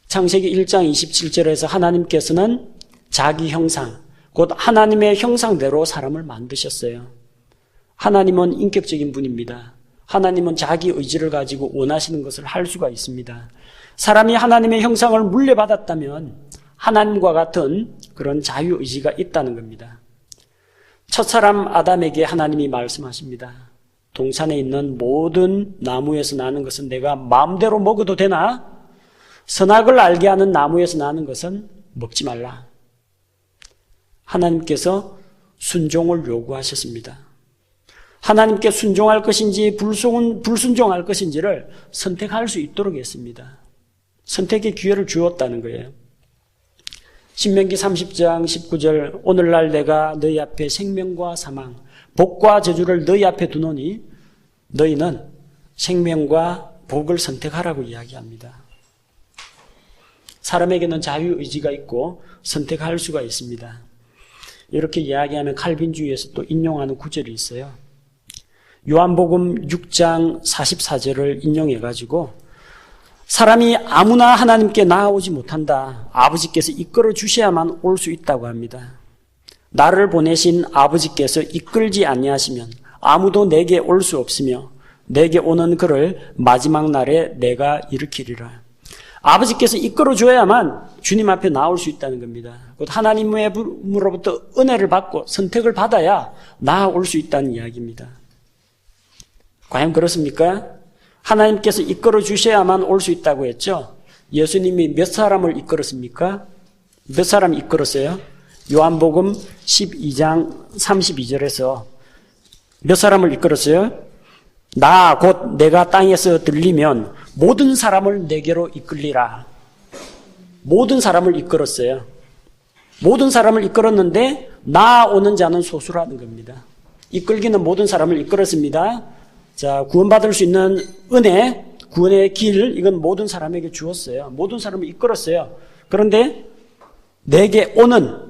창세기 1장 27절에서 하나님께서는 자기 형상, 곧 하나님의 형상대로 사람을 만드셨어요. 하나님은 인격적인 분입니다. 하나님은 자기 의지를 가지고 원하시는 것을 할 수가 있습니다. 사람이 하나님의 형상을 물려받았다면 하나님과 같은 그런 자유의지가 있다는 겁니다. 첫사람 아담에게 하나님이 말씀하십니다. 동산에 있는 모든 나무에서 나는 것은 내가 마음대로 먹어도 되나? 선악을 알게 하는 나무에서 나는 것은 먹지 말라. 하나님께서 순종을 요구하셨습니다. 하나님께 순종할 것인지 불순종할 것인지를 선택할 수 있도록 했습니다. 선택의 기회를 주었다는 거예요. 신명기 30장 19절 오늘날 내가 너희 앞에 생명과 사망, 복과 저주를 너희 앞에 두노니 너희는 생명과 복을 선택하라고 이야기합니다. 사람에게는 자유의지가 있고 선택할 수가 있습니다. 이렇게 이야기하면 칼빈주의에서 또 인용하는 구절이 있어요. 요한복음 6장 44절을 인용해가지고 사람이 아무나 하나님께 나아오지 못한다. 아버지께서 이끌어 주셔야만 올 수 있다고 합니다. 나를 보내신 아버지께서 이끌지 아니하시면 아무도 내게 올 수 없으며 내게 오는 그를 마지막 날에 내가 일으키리라. 아버지께서 이끌어 줘야만 주님 앞에 나올 수 있다는 겁니다. 곧 하나님으로부터 은혜를 받고 선택을 받아야 나아올 수 있다는 이야기입니다. 과연 그렇습니까? 하나님께서 이끌어 주셔야만 올 수 있다고 했죠. 예수님이 몇 사람을 이끌었습니까? 몇 사람 이끌었어요? 요한복음 12장 32절에서 몇 사람을 이끌었어요? 나 곧 내가 땅에서 들리면 모든 사람을 내게로 이끌리라. 모든 사람을 이끌었어요. 모든 사람을 이끌었는데 나오는 자는 소수라는 겁니다. 이끌기는 모든 사람을 이끌었습니다. 자, 구원받을 수 있는 은혜, 구원의 길, 이건 모든 사람에게 주었어요. 모든 사람을 이끌었어요. 그런데 내게 오는,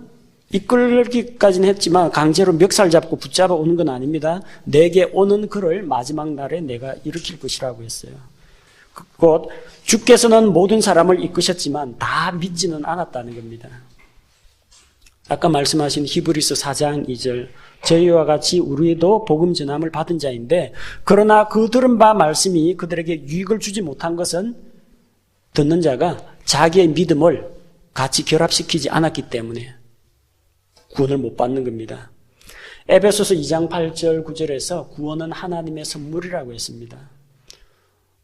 이끌기까지는 했지만 강제로 멱살 잡고 붙잡아 오는 건 아닙니다. 내게 오는 그를 마지막 날에 내가 일으킬 것이라고 했어요. 곧 주께서는 모든 사람을 이끄셨지만 다 믿지는 않았다는 겁니다. 아까 말씀하신 히브리서 4장 2절 저희와 같이 우리도 복음 전함을 받은 자인데 그러나 그 들은 바 말씀이 그들에게 유익을 주지 못한 것은 듣는 자가 자기의 믿음을 같이 결합시키지 않았기 때문에 구원을 못 받는 겁니다. 에베소서 2장 8절 9절에서 구원은 하나님의 선물이라고 했습니다.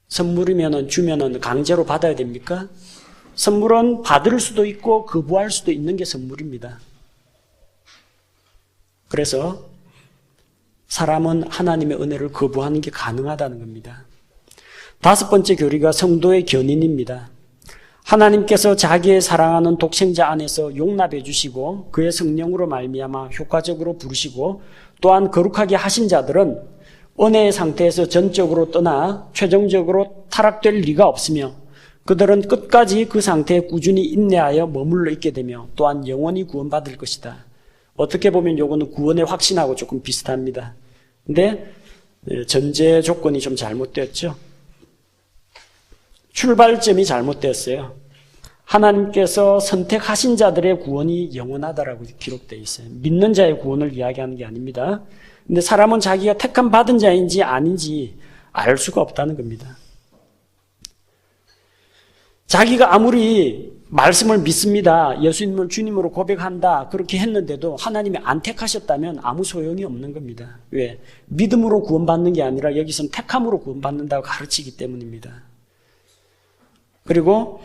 선물이면은 주면은 강제로 받아야 됩니까? 선물은 받을 수도 있고 거부할 수도 있는 게 선물입니다. 그래서 사람은 하나님의 은혜를 거부하는 게 가능하다는 겁니다. 다섯 번째 교리가 성도의 견인입니다. 하나님께서 자기의 사랑하는 독생자 안에서 용납해 주시고 그의 성령으로 말미암아 효과적으로 부르시고 또한 거룩하게 하신 자들은 은혜의 상태에서 전적으로 떠나 최종적으로 타락될 리가 없으며 그들은 끝까지 그 상태에 꾸준히 인내하여 머물러 있게 되며 또한 영원히 구원받을 것이다. 어떻게 보면 요거는 구원의 확신하고 조금 비슷합니다. 근데 전제 조건이 좀 잘못되었죠. 출발점이 잘못되었어요. 하나님께서 선택하신 자들의 구원이 영원하다라고 기록되어 있어요. 믿는 자의 구원을 이야기하는 게 아닙니다. 근데 사람은 자기가 택함 받은 자인지 아닌지 알 수가 없다는 겁니다. 자기가 아무리 말씀을 믿습니다. 예수님을 주님으로 고백한다. 그렇게 했는데도 하나님이 안 택하셨다면 아무 소용이 없는 겁니다. 왜? 믿음으로 구원받는 게 아니라 여기서는 택함으로 구원받는다고 가르치기 때문입니다. 그리고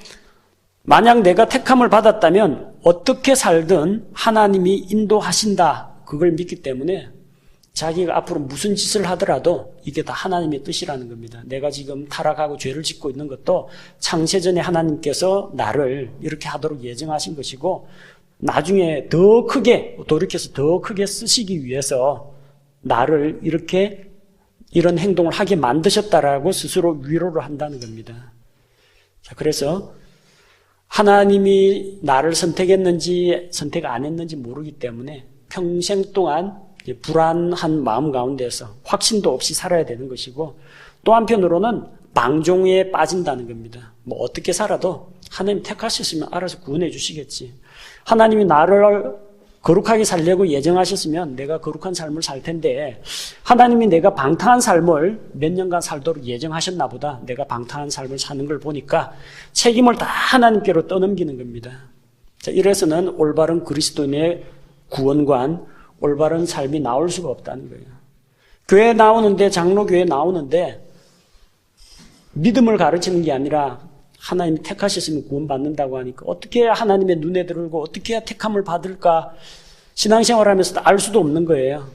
만약 내가 택함을 받았다면 어떻게 살든 하나님이 인도하신다. 그걸 믿기 때문에 자기가 앞으로 무슨 짓을 하더라도 이게 다 하나님의 뜻이라는 겁니다. 내가 지금 타락하고 죄를 짓고 있는 것도 창세전에 하나님께서 나를 이렇게 하도록 예정하신 것이고 나중에 더 크게 돌이켜서 더 크게 쓰시기 위해서 나를 이렇게 이런 행동을 하게 만드셨다라고 스스로 위로를 한다는 겁니다. 자, 그래서 하나님이 나를 선택했는지 선택 안 했는지 모르기 때문에 평생 동안 불안한 마음 가운데서 확신도 없이 살아야 되는 것이고 또 한편으로는 방종에 빠진다는 겁니다. 뭐 어떻게 살아도 하나님 택하셨으면 알아서 구원해 주시겠지. 하나님이 나를 거룩하게 살려고 예정하셨으면 내가 거룩한 삶을 살 텐데 하나님이 내가 방탕한 삶을 몇 년간 살도록 예정하셨나 보다. 내가 방탕한 삶을 사는 걸 보니까 책임을 다 하나님께로 떠넘기는 겁니다. 자, 이래서는 올바른 그리스도인의 구원관, 올바른 삶이 나올 수가 없다는 거예요. 교회 나오는데, 장로교회 나오는데 믿음을 가르치는 게 아니라 하나님이 택하셨으면 구원받는다고 하니까 어떻게 해야 하나님의 눈에 들어오고 어떻게 해야 택함을 받을까? 신앙생활하면서도 알 수도 없는 거예요.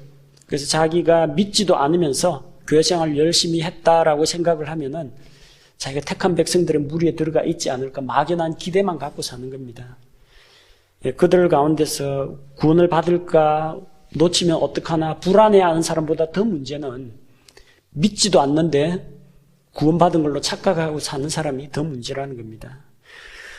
그래서 자기가 믿지도 않으면서 교회생활을 열심히 했다라고 생각을 하면은 자기가 택한 백성들의 무리에 들어가 있지 않을까 막연한 기대만 갖고 사는 겁니다. 그들 가운데서 구원을 받을까, 놓치면 어떡하나 불안해하는 사람보다 더 문제는 믿지도 않는데 구원받은 걸로 착각하고 사는 사람이 더 문제라는 겁니다.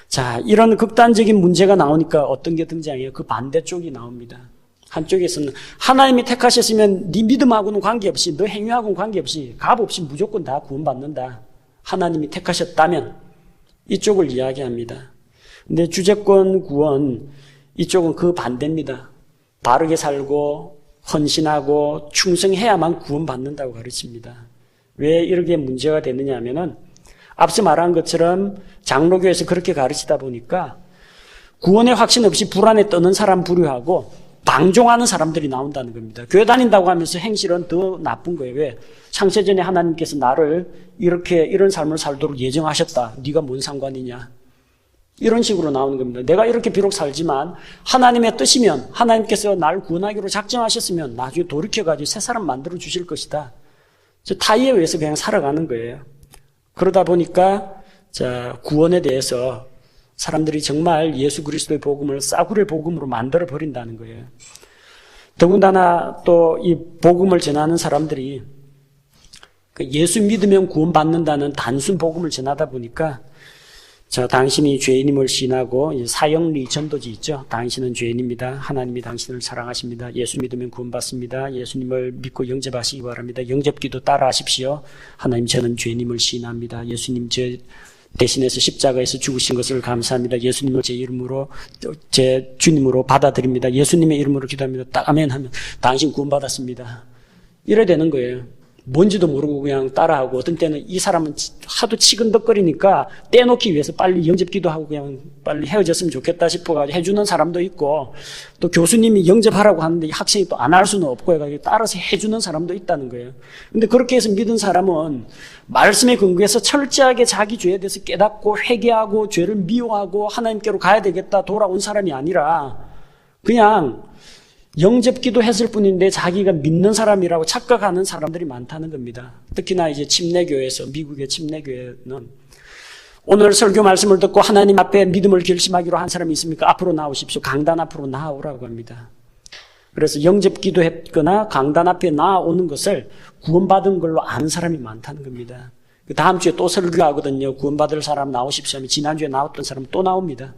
자, 이런 극단적인 문제가 나오니까 어떤 게 등장해요? 그 반대쪽이 나옵니다. 한쪽에서는 하나님이 택하셨으면 네 믿음하고는 관계없이, 너 행위하고는 관계없이, 값 없이 무조건 다 구원받는다. 하나님이 택하셨다면 이쪽을 이야기합니다. 근데 주제권 구원, 이쪽은 그 반대입니다. 바르게 살고 헌신하고 충성해야만 구원받는다고 가르칩니다. 왜 이렇게 문제가 되느냐 하면은 앞서 말한 것처럼 장로교에서 그렇게 가르치다 보니까 구원의 확신 없이 불안에 떠는 사람 부류하고 방종하는 사람들이 나온다는 겁니다. 교회 다닌다고 하면서 행실은 더 나쁜 거예요. 왜? 창세전에 하나님께서 나를 이런 삶을 살도록 예정하셨다. 네가 뭔 상관이냐? 이런 식으로 나오는 겁니다. 내가 이렇게 비록 살지만 하나님의 뜻이면, 하나님께서 나를 구원하기로 작정하셨으면 나중에 돌이켜가지고 새 사람 만들어 주실 것이다. 타의에 의해서 그냥 살아가는 거예요. 그러다 보니까 구원에 대해서 사람들이 정말 예수 그리스도의 복음을 싸구려 복음으로 만들어 버린다는 거예요. 더군다나 또 이 복음을 전하는 사람들이 예수 믿으면 구원받는다는 단순 복음을 전하다 보니까 당신이 죄인임을 시인하고 사형리 전도지 있죠. 당신은 죄인입니다. 하나님이 당신을 사랑하십니다. 예수 믿으면 구원받습니다. 예수님을 믿고 영접하시기 바랍니다. 영접기도 따라 하십시오. 하나님, 저는 죄인임을 시인합니다. 예수님 저 대신해서 십자가에서 죽으신 것을 감사합니다. 예수님을 제 이름으로, 제 주님으로 받아들입니다. 예수님의 이름으로 기도합니다. 딱 아멘 하면 당신 구원받았습니다. 이래 되는 거예요. 뭔지도 모르고 그냥 따라하고, 어떤 때는 이 사람은 하도 치근덕거리니까 떼놓기 위해서 빨리 영접기도 하고 그냥 빨리 헤어졌으면 좋겠다 싶어가지고 해주는 사람도 있고, 또 교수님이 영접하라고 하는데 학생이 또 안 할 수는 없고 해가지고 따라서 해주는 사람도 있다는 거예요. 근데 그렇게 해서 믿은 사람은 말씀에 근거해서 철저하게 자기 죄에 대해서 깨닫고 회개하고 죄를 미워하고 하나님께로 가야 되겠다 돌아온 사람이 아니라 그냥 영접기도 했을 뿐인데 자기가 믿는 사람이라고 착각하는 사람들이 많다는 겁니다. 특히나 이제 침례교회에서, 미국의 침례교회는 오늘 설교 말씀을 듣고 하나님 앞에 믿음을 결심하기로 한 사람이 있습니까? 앞으로 나오십시오. 강단 앞으로 나오라고 합니다. 그래서 영접기도 했거나 강단 앞에 나오는 것을 구원받은 걸로 아는 사람이 많다는 겁니다. 다음 주에 또 설교하거든요. 구원받을 사람 나오십시오 하면 지난주에 나왔던 사람 또 나옵니다.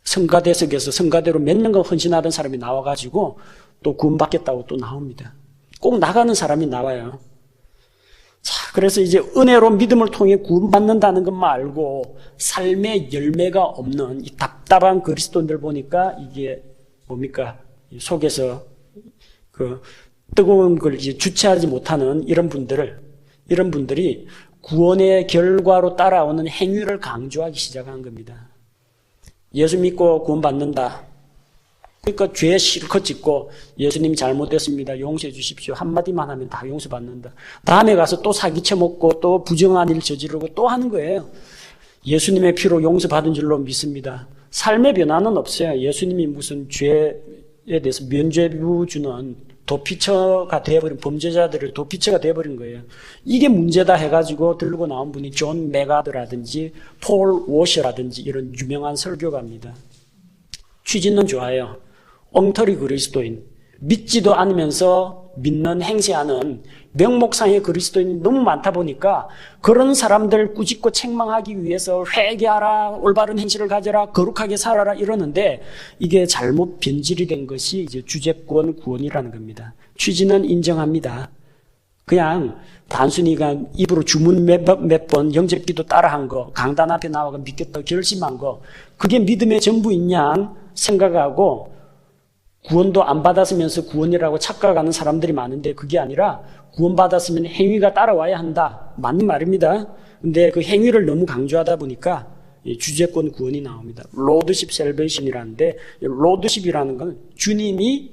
성가대석에서 성가대로 몇 년간 헌신하던 사람이 나와가지고 또 구원받겠다고 또 나옵니다. 꼭 나가는 사람이 나와요. 자, 그래서 이제 은혜로 믿음을 통해 구원받는다는 것만 알고 삶의 열매가 없는 이 답답한 그리스도인들 보니까 이게 뭡니까? 속에서 그 뜨거운 걸 이제 주체하지 못하는 이런 분들이 구원의 결과로 따라오는 행위를 강조하기 시작한 겁니다. 예수 믿고 구원받는다. 그러니까 죄 실컷 짓고 예수님이 잘못했습니다. 용서해 주십시오. 한마디만 하면 다 용서받는다. 다음에 가서 또 사기쳐먹고 또 부정한 일 저지르고 또 하는 거예요. 예수님의 피로 용서받은 줄로 믿습니다. 삶의 변화는 없어요. 예수님이 무슨 죄에 대해서 면죄부 주는 도피처가 되어버린, 범죄자들을 도피처가 되어버린 거예요. 이게 문제다 해가지고 들고 나온 분이 존 메가드라든지 폴 워셔라든지 이런 유명한 설교가입니다. 취지는 좋아요. 엉터리 그리스도인, 믿지도 않으면서 믿는 행세하는 명목상의 그리스도인이 너무 많다 보니까 그런 사람들 꾸짖고 책망하기 위해서 회개하라, 올바른 행실을 가져라, 거룩하게 살아라 이러는데 이게 잘못 변질이 된 것이 이제 주제권 구원이라는 겁니다. 취지는 인정합니다. 그냥 단순히 입으로 주문 몇 번 영접기도 따라한 거, 강단 앞에 나와가 믿겠다 결심한 거, 그게 믿음의 전부인 양 생각하고 구원도 안 받았으면서 구원이라고 착각하는 사람들이 많은데 그게 아니라 구원받았으면 행위가 따라와야 한다. 맞는 말입니다. 근데 그 행위를 너무 강조하다 보니까 주제권 구원이 나옵니다. 로드십 셀베이션이라는데 로드십이라는 건 주님이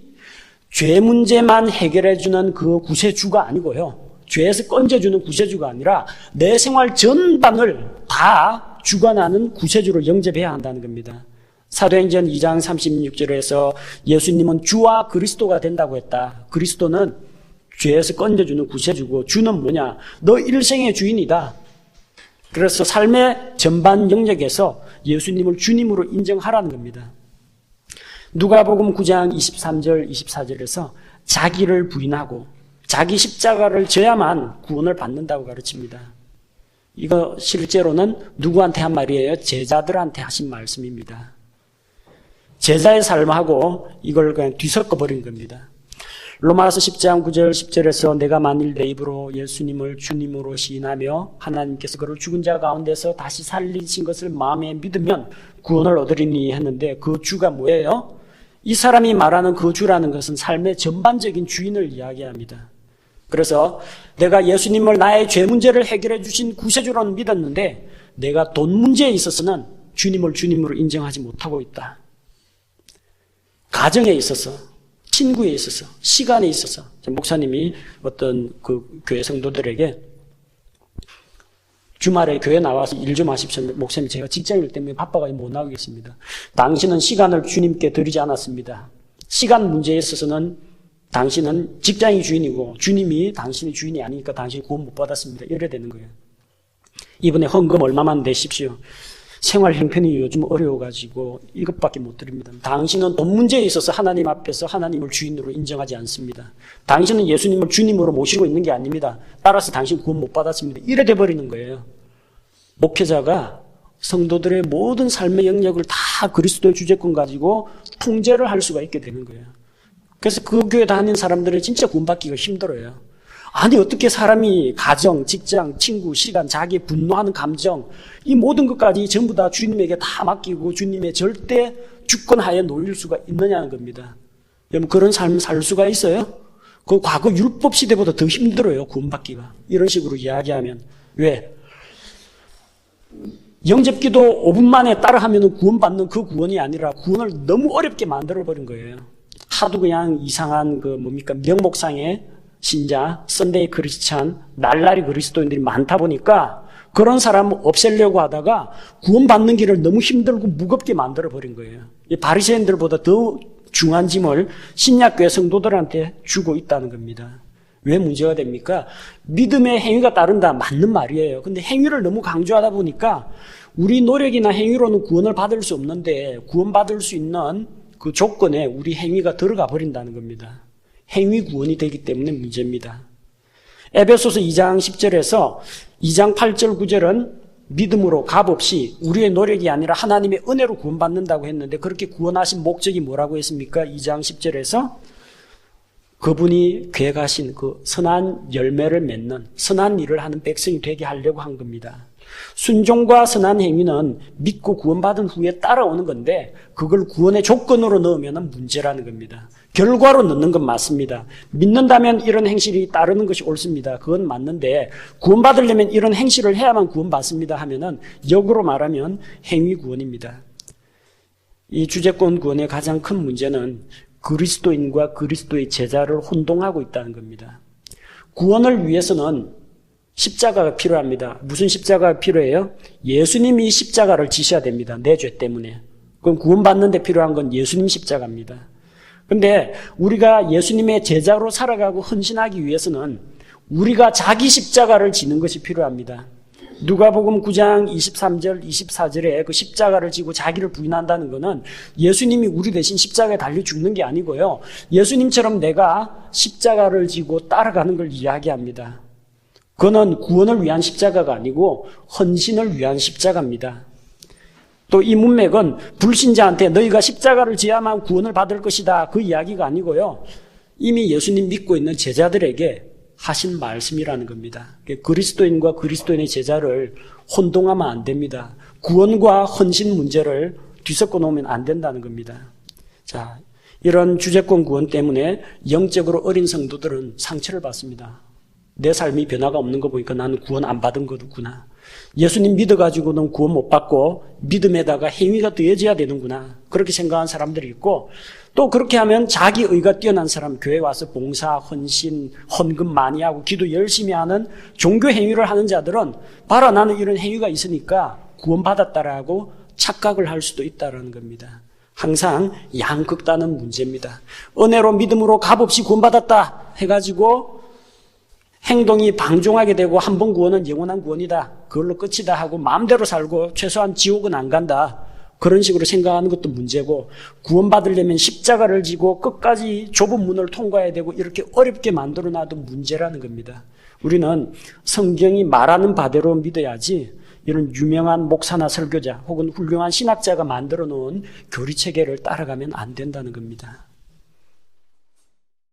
죄 문제만 해결해 주는 그 구세주가 아니고요. 죄에서 건져주는 구세주가 아니라 내 생활 전반을 다 주관하는 구세주를 영접해야 한다는 겁니다. 사도행전 2장 36절에서 예수님은 주와 그리스도가 된다고 했다. 그리스도는 죄에서 건져주는 구세주고 주는 뭐냐? 너 일생의 주인이다. 그래서 삶의 전반 영역에서 예수님을 주님으로 인정하라는 겁니다. 누가복음 9장 23절 24절에서 자기를 부인하고 자기 십자가를 져야만 구원을 받는다고 가르칩니다. 이거 실제로는 누구한테 한 말이에요? 제자들한테 하신 말씀입니다. 제자의 삶하고 이걸 그냥 뒤섞어버린 겁니다. 로마서 10장 9절 10절에서 내가 만일 내 입으로 예수님을 주님으로 시인하며 하나님께서 그를 죽은 자 가운데서 다시 살리신 것을 마음에 믿으면 구원을 얻으리니 했는데 그 주가 뭐예요? 이 사람이 말하는 그 주라는 것은 삶의 전반적인 주인을 이야기합니다. 그래서 내가 예수님을 나의 죄 문제를 해결해 주신 구세주로는 믿었는데 내가 돈 문제에 있어서는 주님을 주님으로 인정하지 못하고 있다. 가정에 있어서, 친구에 있어서, 시간에 있어서 목사님이 어떤 그 교회 성도들에게 주말에 교회 나와서 일 좀 하십시오. 목사님 제가 직장일 때문에 바빠가지고 못 나오겠습니다. 당신은 시간을 주님께 드리지 않았습니다. 시간 문제에 있어서는 당신은 직장이 주인이고 주님이 당신의 주인이 아니니까 당신이 구원 못 받았습니다. 이래야 되는 거예요. 이번에 헌금 얼마만 내십시오. 생활 형편이 요즘 어려워가지고 이것밖에 못 드립니다. 당신은 돈 문제에 있어서 하나님 앞에서 하나님을 주인으로 인정하지 않습니다. 당신은 예수님을 주님으로 모시고 있는 게 아닙니다. 따라서 당신 구원 못 받았습니다. 이래 돼버리는 거예요. 목회자가 성도들의 모든 삶의 영역을 다 그리스도의 주제권 가지고 통제를 할 수가 있게 되는 거예요. 그래서 그 교회 다니는 사람들은 진짜 구원받기가 힘들어요. 아니 어떻게 사람이 가정, 직장, 친구, 시간, 자기 분노하는 감정 이 모든 것까지 전부 다 주님에게 다 맡기고 주님의 절대 주권하에 놓일 수가 있느냐는 겁니다. 여러분 그런 삶을 살 수가 있어요? 그 과거 율법 시대보다 더 힘들어요. 구원받기가. 이런 식으로 이야기하면. 왜? 영접기도 5분 만에 따라하면 구원받는 그 구원이 아니라 구원을 너무 어렵게 만들어버린 거예요. 하도 그냥 이상한 명목상의 신자, 썬데이 크리스찬, 날라리 그리스도인들이 많다 보니까 그런 사람을 없애려고 하다가 구원받는 길을 너무 힘들고 무겁게 만들어버린 거예요. 이 바리새인들보다 더 중한 짐을 신약교회 성도들한테 주고 있다는 겁니다. 왜 문제가 됩니까? 믿음의 행위가 따른다. 맞는 말이에요. 근데 행위를 너무 강조하다 보니까 우리 노력이나 행위로는 구원을 받을 수 없는데 구원받을 수 있는 그 조건에 우리 행위가 들어가 버린다는 겁니다. 행위 구원이 되기 때문에 문제입니다. 에베소서 2장 10절에서 2장 8절 9절은 믿음으로 값없이 우리의 노력이 아니라 하나님의 은혜로 구원받는다고 했는데 그렇게 구원하신 목적이 뭐라고 했습니까? 2장 10절에서 그분이 계획하신 그 선한 열매를 맺는 선한 일을 하는 백성이 되게 하려고 한 겁니다. 순종과 선한 행위는 믿고 구원받은 후에 따라오는 건데 그걸 구원의 조건으로 넣으면 문제라는 겁니다. 결과로 넣는 건 맞습니다. 믿는다면 이런 행실이 따르는 것이 옳습니다. 그건 맞는데 구원받으려면 이런 행실을 해야만 구원받습니다 하면은 역으로 말하면 행위 구원입니다. 이 주제권 구원의 가장 큰 문제는 그리스도인과 그리스도의 제자를 혼동하고 있다는 겁니다. 구원을 위해서는 십자가가 필요합니다. 무슨 십자가가 필요해요? 예수님이 십자가를 지셔야 됩니다. 내 죄 때문에. 그럼 구원받는 데 필요한 건 예수님 십자가입니다. 근데 우리가 예수님의 제자로 살아가고 헌신하기 위해서는 우리가 자기 십자가를 지는 것이 필요합니다. 누가복음 9장 23절 24절에 그 십자가를 지고 자기를 부인한다는 것은 예수님이 우리 대신 십자가에 달려 죽는 게 아니고요. 예수님처럼 내가 십자가를 지고 따라가는 걸 이야기합니다. 그거는 구원을 위한 십자가가 아니고 헌신을 위한 십자가입니다. 또 이 문맥은 불신자한테 너희가 십자가를 지야만 구원을 받을 것이다 그 이야기가 아니고요. 이미 예수님 믿고 있는 제자들에게 하신 말씀이라는 겁니다. 그리스도인과 그리스도인의 제자를 혼동하면 안 됩니다. 구원과 헌신 문제를 뒤섞어 놓으면 안 된다는 겁니다. 자, 이런 주제권 구원 때문에 영적으로 어린 성도들은 상처를 받습니다. 내 삶이 변화가 없는 거 보니까 나는 구원 안 받은 거구나. 예수님 믿어가지고는 구원 못 받고 믿음에다가 행위가 더해져야 되는구나. 그렇게 생각하는 사람들이 있고, 또 그렇게 하면 자기 의가 뛰어난 사람, 교회 와서 봉사, 헌신, 헌금 많이 하고 기도 열심히 하는 종교 행위를 하는 자들은 봐라, 나는 이런 행위가 있으니까 구원받았다라고 착각을 할 수도 있다는 겁니다. 항상 양극단은 문제입니다. 은혜로 믿음으로 값없이 구원받았다 해가지고 행동이 방종하게 되고 한 번 구원은 영원한 구원이다, 그걸로 끝이다 하고 마음대로 살고 최소한 지옥은 안 간다, 그런 식으로 생각하는 것도 문제고, 구원받으려면 십자가를 지고 끝까지 좁은 문을 통과해야 되고 이렇게 어렵게 만들어놔도 문제라는 겁니다. 우리는 성경이 말하는 바대로 믿어야지 이런 유명한 목사나 설교자 혹은 훌륭한 신학자가 만들어 놓은 교리체계를 따라가면 안 된다는 겁니다.